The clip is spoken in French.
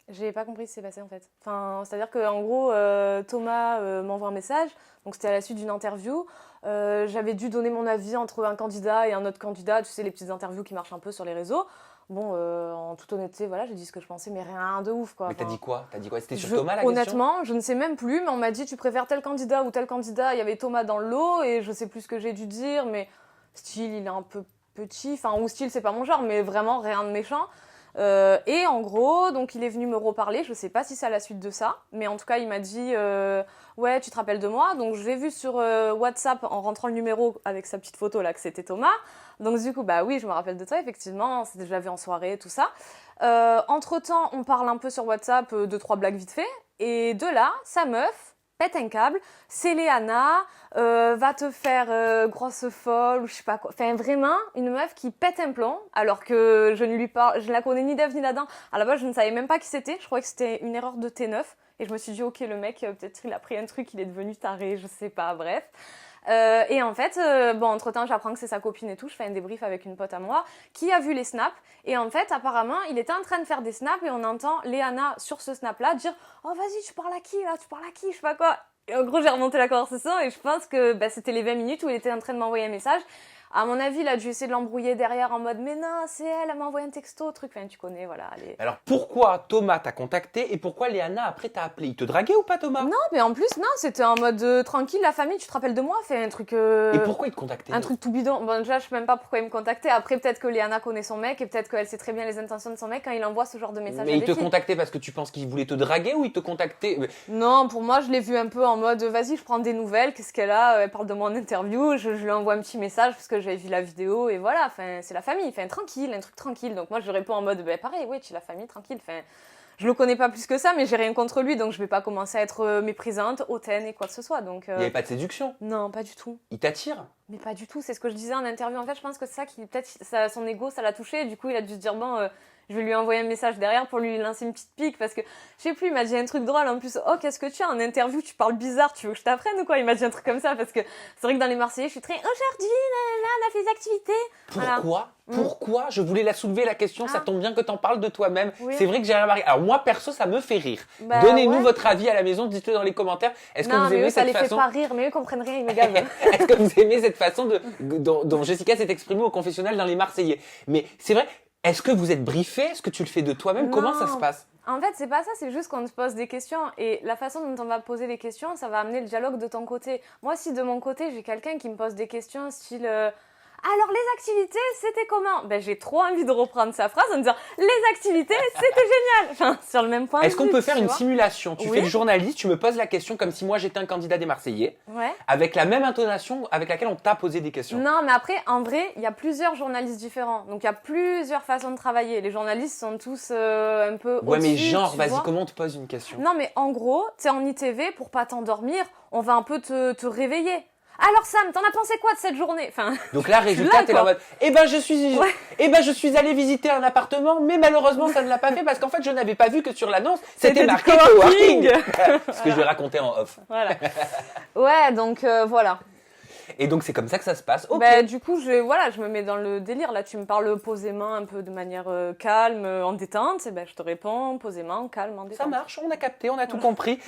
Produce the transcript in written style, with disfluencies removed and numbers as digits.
J'ai pas compris ce qui s'est passé en fait. Enfin, c'est-à-dire qu'en gros, Thomas m'envoie un message, donc c'était à la suite d'une interview. J'avais dû donner mon avis entre un candidat et un autre candidat, tu sais, les petites interviews qui marchent un peu sur les réseaux. Bon, en toute honnêteté, voilà, j'ai dit ce que je pensais, mais rien de ouf, quoi. Mais t'as Enfin, dit quoi? T'as dit quoi? C'était sur Thomas la question? honnêtement, je ne sais même plus, mais on m'a dit tu préfères tel candidat ou tel candidat. Il y avait Thomas dans le lot et je sais plus ce que j'ai dû dire, mais style, il est un peu petit, enfin, ou style, c'est pas mon genre, mais vraiment rien de méchant. Et en gros, donc il est venu me reparler, je sais pas si c'est à la suite de ça, mais en tout cas il m'a dit ouais tu te rappelles de moi, donc je l'ai vu sur WhatsApp en rentrant le numéro avec sa petite photo là que c'était Thomas, donc du coup bah oui je me rappelle de toi effectivement, c'était déjà vu en soirée tout ça. Entre temps on parle un peu sur WhatsApp, deux trois blagues vite fait, et de là sa meuf pète un câble, c'est Léana, va te faire grosse folle ou je sais pas quoi. Enfin vraiment une meuf qui pète un plomb alors que je la connais ni d'Ève ni d'Adam. À la base je ne savais même pas qui c'était, je croyais que c'était une erreur de T9 et je me suis dit ok le mec peut-être il a pris un truc, il est devenu taré, je sais pas, bref. Et en fait, bon, entre-temps, j'apprends que c'est sa copine et tout. Je fais un débrief avec une pote à moi qui a vu les snaps. Et en fait, apparemment, il était en train de faire des snaps et on entend Léana sur ce snap-là dire « Oh, vas-y, tu parles à qui, là? Tu parles à qui? Je sais pas quoi. » Et en gros, j'ai remonté la conversation et je pense que bah, c'était les 20 minutes où il était en train de m'envoyer un message. À mon avis, il a dû essayer de l'embrouiller derrière en mode « Mais non, c'est elle m'a envoyé un texto, truc. » Enfin, tu connais, voilà. Alors pourquoi Thomas t'a contacté et pourquoi Léana après t'a appelé? Il te draguait ou pas Thomas? Non, mais en plus, non, c'était en mode tranquille, la famille, tu te rappelles de moi? Fait un truc... Et pourquoi il te contactait? Un truc tout bidon. Bon, déjà, je sais même pas pourquoi il me contactait. Après, peut-être que Léana connaît son mec et peut-être qu'elle sait très bien les intentions de son mec quand il envoie ce genre de message à Mais il des te filles. contactait parce que tu penses qu'il voulait te draguer ou il te contactait? Non, pour moi, je l'ai vu un peu en mode vas-y, je prends des nouvelles, qu'est-ce qu'elle a? Elle parle de mon interview, je lui envoie un petit message parce que j'avais vu la vidéo et voilà, enfin, c'est la famille, enfin, tranquille, un truc tranquille. Donc moi, je réponds en mode pareil, ouais, tu es la famille, tranquille, enfin. Je le connais pas plus que ça, mais j'ai rien contre lui, donc je vais pas commencer à être méprisante, hautaine et quoi que ce soit. Donc, Il n'y avait pas de séduction? non, pas du tout. Il t'attire? Mais pas du tout, c'est ce que je disais en interview. En fait, je pense que c'est ça qui, peut-être, son ego, ça l'a touché. Et du coup, il a dû se dire, bon, je vais lui envoyer un message derrière pour lui lancer une petite pique. Parce que, je sais plus, il m'a dit un truc drôle. En plus, oh, qu'est-ce que tu as en interview? Tu parles bizarre, tu veux que je t'apprenne ou quoi? Il m'a dit un truc comme ça. Parce que c'est vrai que dans les Marseillais, je suis très, aujourd'hui, là, on a fait des activités. Pourquoi? Voilà. Pourquoi? Je voulais la soulever la question, ça Ah. tombe bien que t'en parles de toi-même. Oui. C'est vrai que j'ai remarqué. Alors moi, perso, ça me fait rire. Bah, Donnez-nous ouais. votre avis à la maison, dites-le dans les commentaires. Est-ce que Non, vous mais aimez eux, ça cette les fait façon? pas rire, mais eux comprennent rien, ils me gavent. Est-ce que vous aimez cette façon dont Jessica s'est exprimée au confessionnal dans les Marseillais? Mais c'est vrai, est-ce que vous êtes briefé? Est-ce que tu le fais de toi-même? Comment ça se Non. passe? En fait, c'est pas ça, c'est juste qu'on te pose des questions et la façon dont on va poser les questions, ça va amener le dialogue de ton côté. Moi, si de mon côté, j'ai quelqu'un qui me pose des questions style alors les activités, c'était comment? Ben j'ai trop envie de reprendre sa phrase en me disant les activités, c'était génial. Enfin, sur le même point Est-ce de qu'on vue, peut faire tu une vois. simulation? Tu Oui. fais le journaliste, tu me poses la question comme si moi j'étais un candidat des Marseillais, Ouais. avec la même intonation avec laquelle on t'a posé des questions. Non, mais après, en vrai, il y a plusieurs journalistes différents. Donc, il y a plusieurs façons de travailler. Les journalistes sont tous un peu Ouais, mais au-dessus, genre, tu vas-y, vois. comment on te pose une question? Non, mais en gros, tu sais, en ITV, pour pas t'endormir, on va un peu te réveiller. Alors Sam, t'en as pensé quoi de cette journée? Enfin, Donc là, résultat, t'es là en quoi. mode, je suis allé visiter un appartement, mais malheureusement, ça ne l'a pas fait parce qu'en fait, je n'avais pas vu que sur l'annonce, c'était du marqué coworking. coworking. Ce que je vais raconter en off. Voilà. Ouais, donc voilà. Et donc, c'est comme ça que ça se passe. Ok. Bah, du coup, je me mets dans le délire. Là, tu me parles posément, un peu de manière calme, en détente. Et ben, je te réponds posément, calme, en détente. Ça marche, on a capté, on a tout compris.